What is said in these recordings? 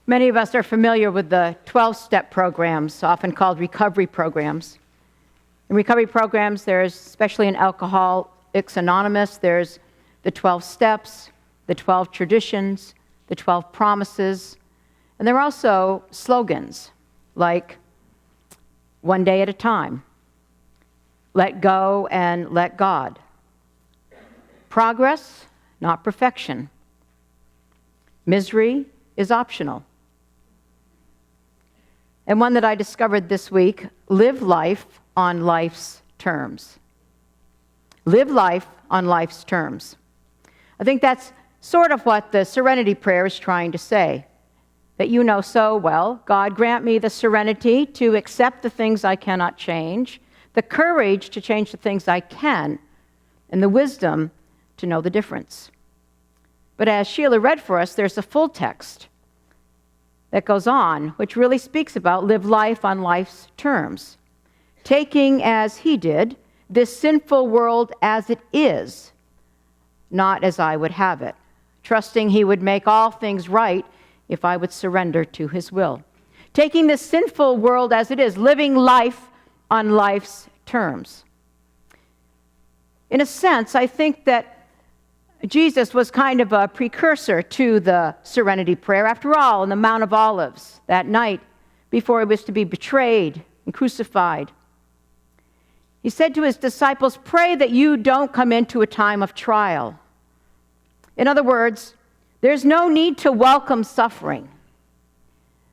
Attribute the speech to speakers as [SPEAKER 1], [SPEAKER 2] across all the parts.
[SPEAKER 1] Many of us are familiar with the 12-step programs, often called recovery programs. In recovery programs, there's, especially in Alcoholics Anonymous, there's the 12 steps, the 12 traditions, the 12 promises, and there are also slogans like, one day at a time, let go and let God, progress, not perfection, misery is optional. And one that I discovered this week, live life on life's terms. Live life on life's terms. I think that's sort of what the Serenity Prayer is trying to say, that you know so well. God, grant me the serenity to accept the things I cannot change, the courage to change the things I can, and the wisdom to know the difference. But as Sheila read for us, there's a full text that goes on, which really speaks about live life on life's terms, taking as he did this sinful world as it is, not as I would have it, trusting he would make all things right if I would surrender to his will. Taking this sinful world as it is, living life on life's terms. In a sense, I think that Jesus was kind of a precursor to the Serenity Prayer. After all, on the Mount of Olives, that night before he was to be betrayed and crucified, he said to his disciples, pray that you don't come into a time of trial. In other words, there's no need to welcome suffering.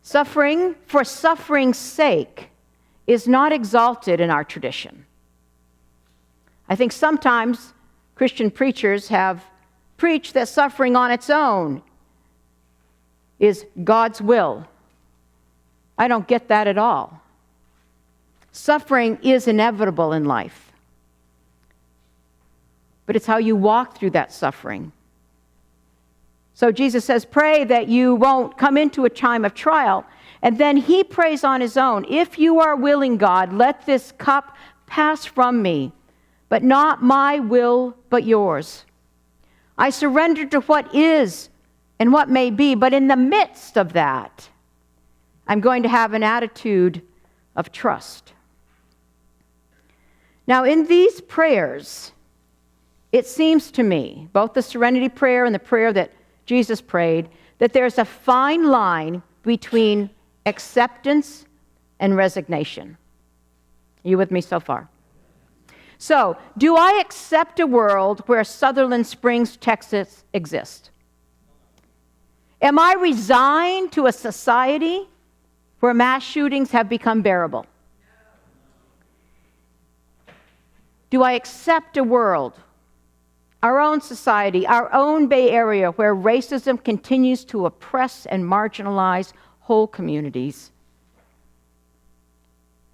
[SPEAKER 1] Suffering for suffering's sake is not exalted in our tradition. I think sometimes Christian preachers have preached that suffering on its own is God's will. I don't get that at all. Suffering is inevitable in life, but it's how you walk through that suffering. So Jesus says, pray that you won't come into a time of trial. And then he prays on his own, if you are willing, God, let this cup pass from me, but not my will, but yours. I surrender to what is and what may be, but in the midst of that, I'm going to have an attitude of trust. Now, in these prayers, it seems to me, both the Serenity Prayer and the prayer that Jesus prayed, that there's a fine line between acceptance and resignation. Are you with me so far? So, do I accept a world where Sutherland Springs, Texas exists? Am I resigned to a society where mass shootings have become bearable? Do I accept a world, our own society, our own Bay Area, where racism continues to oppress and marginalize whole communities?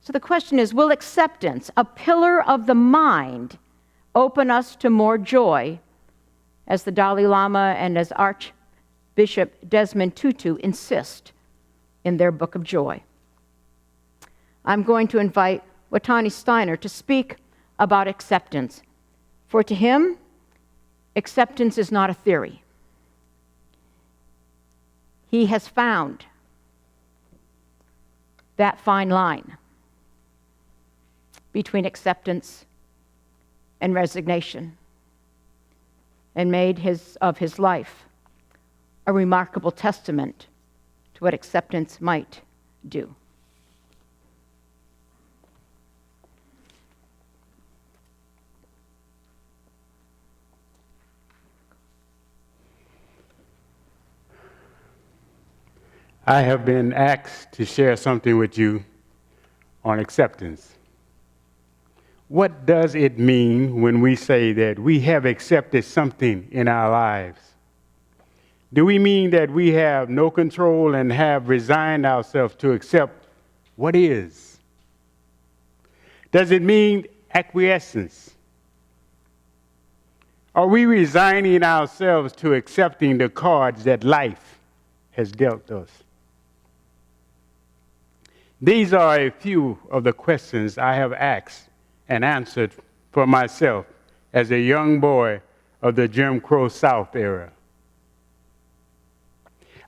[SPEAKER 1] So the question is, will acceptance, a pillar of the mind, open us to more joy, as the Dalai Lama and as Archbishop Desmond Tutu insist in their Book of Joy? I'm going to invite Watani Stiner to speak about acceptance. For to him, acceptance is not a theory. He has found that fine line between acceptance and resignation, and made of his life a remarkable testament to what acceptance might do.
[SPEAKER 2] I have been asked to share something with you on acceptance. What does it mean when we say that we have accepted something in our lives? Do we mean that we have no control and have resigned ourselves to accept what is? Does it mean acquiescence? Are we resigning ourselves to accepting the cards that life has dealt us? These are a few of the questions I have asked and answered for myself as a young boy of the Jim Crow South era.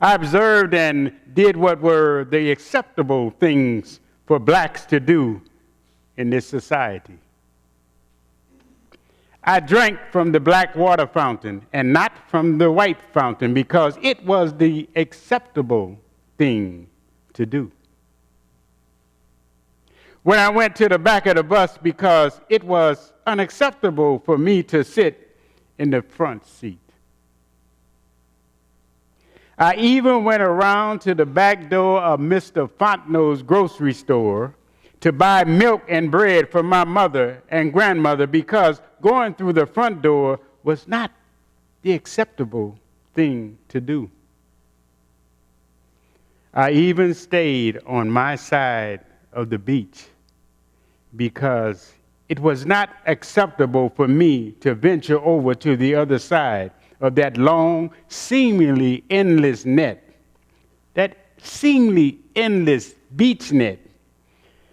[SPEAKER 2] I observed and did what were the acceptable things for blacks to do in this society. I drank from the black water fountain and not from the white fountain because it was the acceptable thing to do. When I went to the back of the bus because it was unacceptable for me to sit in the front seat. I even went around to the back door of Mr. Fontenot's grocery store to buy milk and bread for my mother and grandmother because going through the front door was not the acceptable thing to do. I even stayed on my side of the beach because it was not acceptable for me to venture over to the other side of that long, seemingly endless net, that seemingly endless beach net,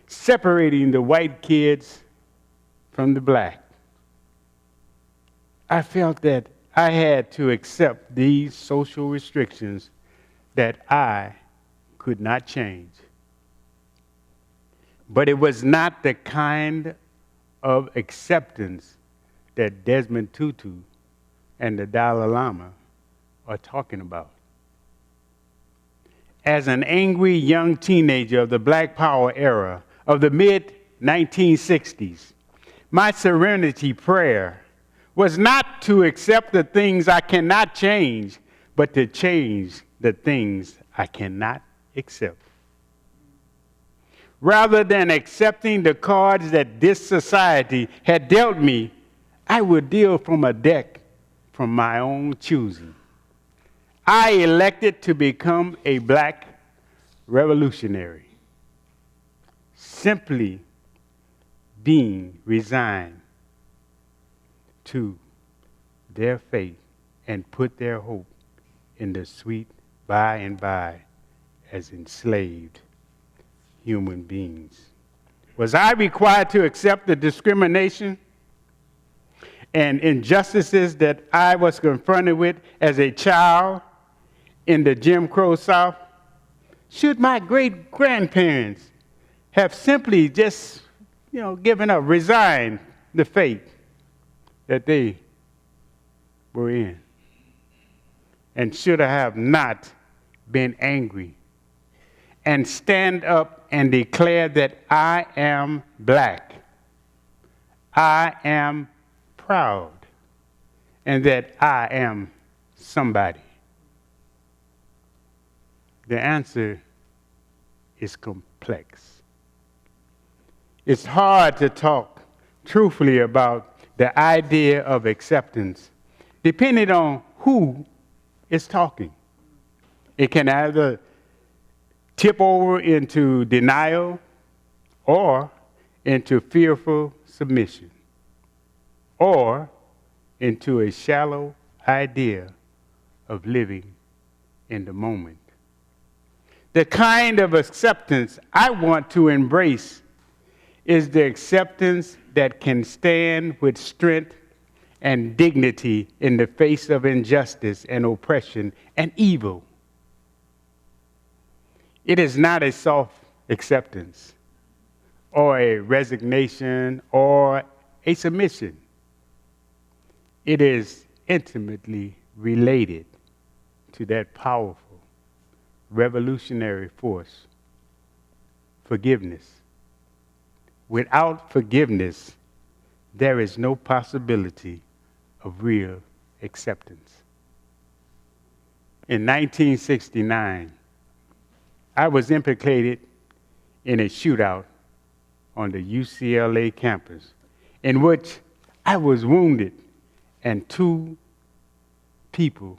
[SPEAKER 2] separating the white kids from the black. I felt that I had to accept these social restrictions that I could not change. But it was not the kind of acceptance that Desmond Tutu and the Dalai Lama are talking about. As an angry young teenager of the Black Power era of the mid-1960s, my serenity prayer was not to accept the things I cannot change, but to change the things I cannot accept. Rather than accepting the cards that this society had dealt me, I would deal from a deck from my own choosing. I elected to become a black revolutionary, simply being resigned to their fate and put their hope in the sweet by and by as enslaved human beings. Was I required to accept the discrimination and injustices that I was confronted with as a child in the Jim Crow South? Should my great-grandparents have simply just, given up, resigned the fate that they were in? And should I have not been angry and stand up and declare that I am black, I am proud, and that I am somebody? The answer is complex. It's hard to talk truthfully about the idea of acceptance, depending on who is talking. It can either tip over into denial or into fearful submission or into a shallow idea of living in the moment. The kind of acceptance I want to embrace is the acceptance that can stand with strength and dignity in the face of injustice and oppression and evil. It is not a soft acceptance or a resignation or a submission. It is intimately related to that powerful revolutionary force, forgiveness. Without forgiveness, there is no possibility of real acceptance. In 1969, I was implicated in a shootout on the UCLA campus in which I was wounded and 2 people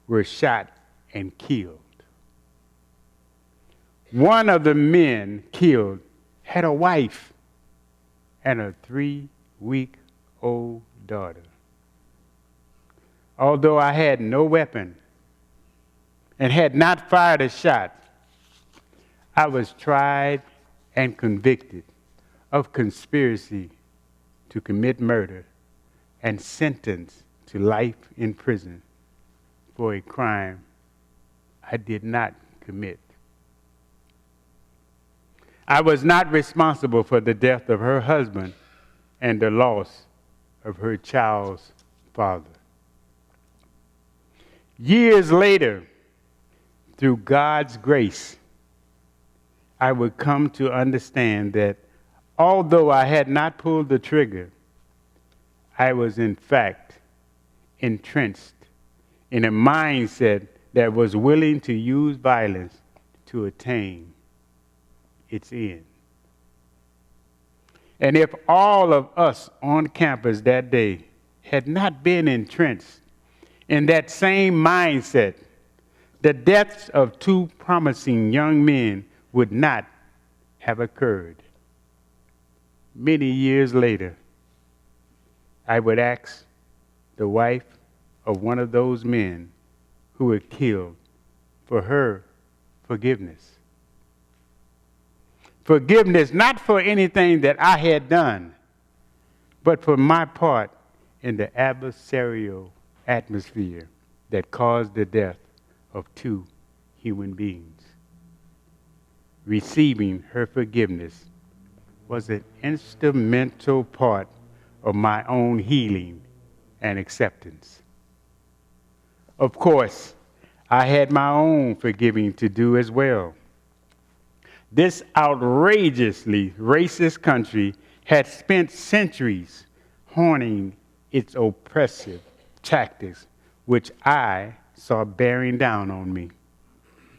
[SPEAKER 2] were shot and killed. One of the men killed had a wife and a 3-week-old daughter. Although I had no weapon and had not fired a shot, I was tried and convicted of conspiracy to commit murder and sentenced to life in prison for a crime I did not commit. I was not responsible for the death of her husband and the loss of her child's father. Years later, through God's grace, I would come to understand that although I had not pulled the trigger, I was in fact entrenched in a mindset that was willing to use violence to attain its end. And if all of us on campus that day had not been entrenched in that same mindset, the deaths of two promising young men would not have occurred. Many years later, I would ask the wife of one of those men who were killed for her forgiveness. Forgiveness not for anything that I had done, but for my part in the adversarial atmosphere that caused the death of two human beings. Receiving her forgiveness was an instrumental part of my own healing and acceptance. Of course, I had my own forgiving to do as well. This outrageously racist country had spent centuries honing its oppressive tactics, which I saw bearing down on me,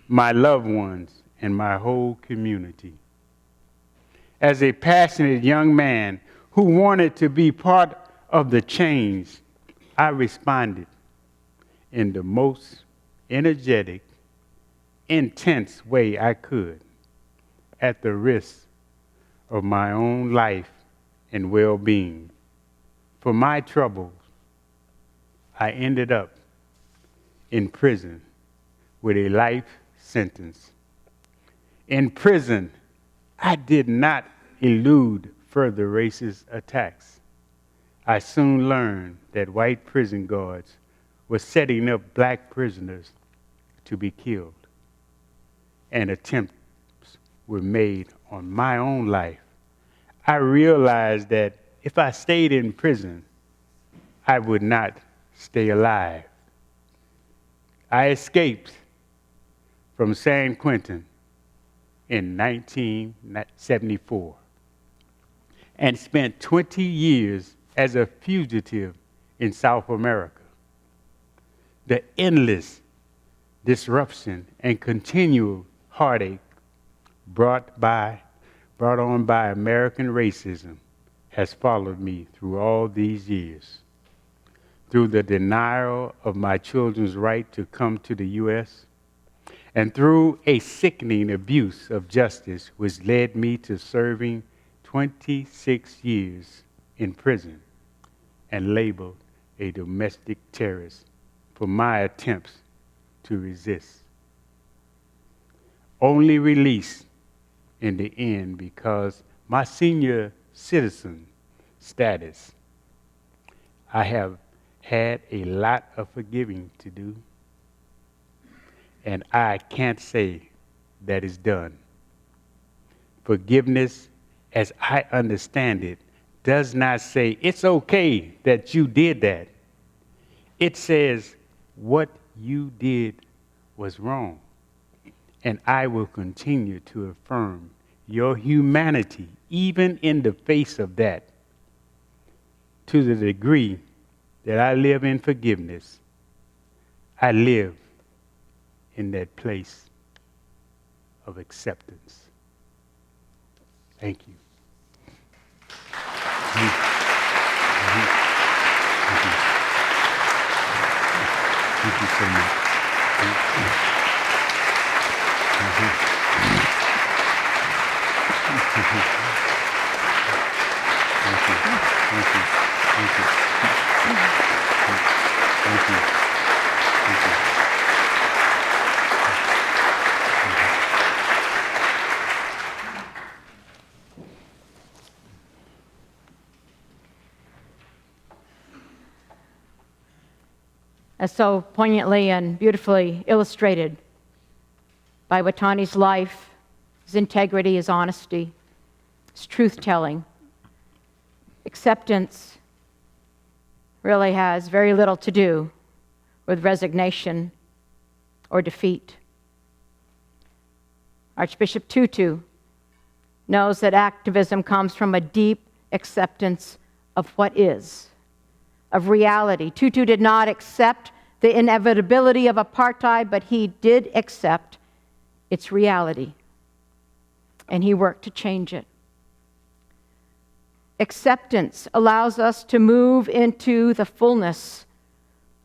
[SPEAKER 2] my loved ones, and my whole community. As a passionate young man who wanted to be part of the change, I responded in the most energetic, intense way I could, at the risk of my own life and well-being. For my troubles, I ended up in prison with a life sentence. In prison, I did not elude further racist attacks. I soon learned that white prison guards were setting up black prisoners to be killed, and attempts were made on my own life. I realized that if I stayed in prison, I would not stay alive. I escaped from San Quentin in 1974 and spent 20 years as a fugitive in South America. The endless disruption and continual heartache brought on by American racism has followed me through all these years. Through the denial of my children's right to come to the U.S., and through a sickening abuse of justice which led me to serving 26 years in prison and labeled a domestic terrorist for my attempts to resist. Only released in the end because my senior citizen status, I have had a lot of forgiving to do, and I can't say that it's done. Forgiveness, as I understand it, does not say it's okay that you did that. It says what you did was wrong, and I will continue to affirm your humanity even in the face of that. To the degree that I live in forgiveness, I live in that place of acceptance. Thank you. Thank you so much.
[SPEAKER 1] As so poignantly and beautifully illustrated by Watani's life, his integrity, his honesty, his truth-telling. Acceptance really has very little to do with resignation or defeat. Archbishop Tutu knows that activism comes from a deep acceptance of what is, of reality. Tutu did not accept the inevitability of apartheid, but he did accept its reality, and he worked to change it. Acceptance allows us to move into the fullness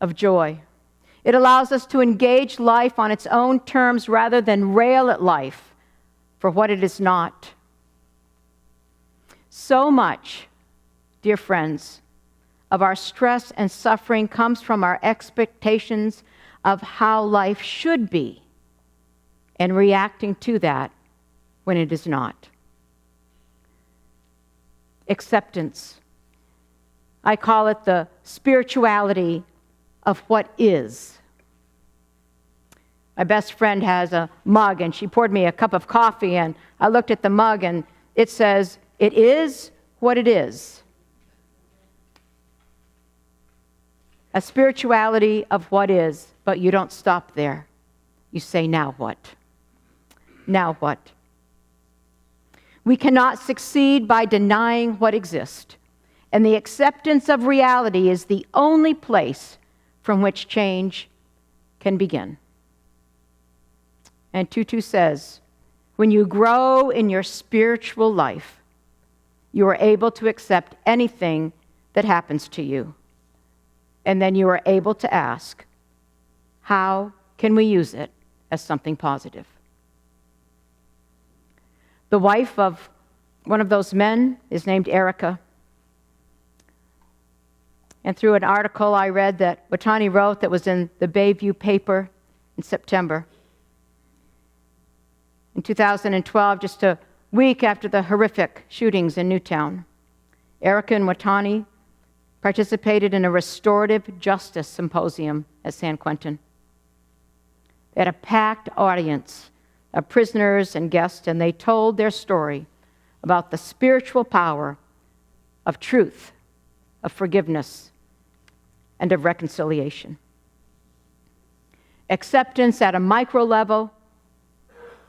[SPEAKER 1] of joy. It allows us to engage life on its own terms rather than rail at life for what it is not. So much, dear friends, of our stress and suffering comes from our expectations of how life should be and reacting to that when it is not. Acceptance. I call it the spirituality of what is. My best friend has a mug, and she poured me a cup of coffee, and I looked at the mug, and it says, "It is what it is." A spirituality of what is, but you don't stop there. You say, now what? Now what? We cannot succeed by denying what exists, and the acceptance of reality is the only place from which change can begin. And Tutu says, when you grow in your spiritual life, you are able to accept anything that happens to you. And then you are able to ask, how can we use it as something positive? The wife of one of those men is named Erica. And through an article I read that Watani wrote that was in the Bayview paper in September. In 2012, just a week after the horrific shootings in Newtown, Erica and Watani participated in a restorative justice symposium at San Quentin. They had a packed audience of prisoners and guests, and they told their story about the spiritual power of truth, of forgiveness, and of reconciliation. Acceptance at a micro level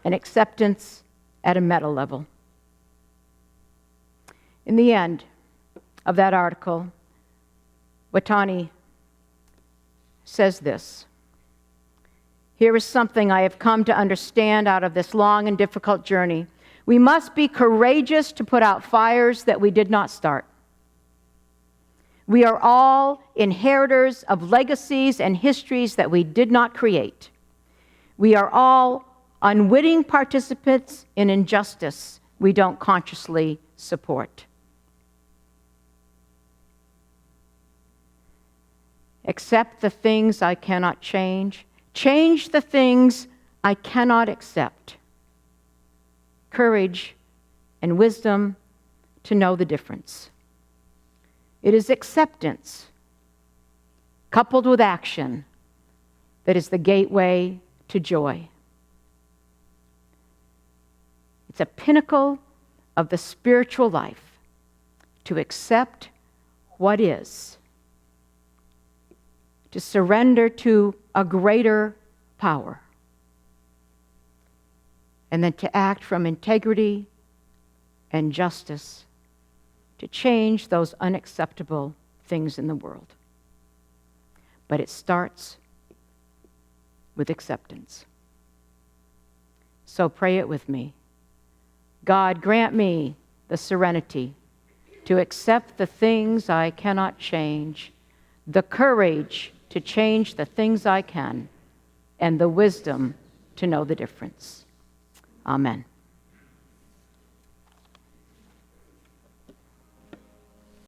[SPEAKER 1] and acceptance at a meta level. In the end of that article, Watani says this: here is something I have come to understand out of this long and difficult journey. We must be courageous to put out fires that we did not start. We are all inheritors of legacies and histories that we did not create. We are all unwitting participants in injustice we don't consciously support. Accept the things I cannot change. Change the things I cannot accept. Courage and wisdom to know the difference. It is acceptance, coupled with action, that is the gateway to joy. It's a pinnacle of the spiritual life to accept what is, to surrender to a greater power, and then to act from integrity and justice to change those unacceptable things in the world. But it starts with acceptance. So pray it with me. God, grant me the serenity to accept the things I cannot change, the courage to change the things I can, and the wisdom to know the difference. Amen.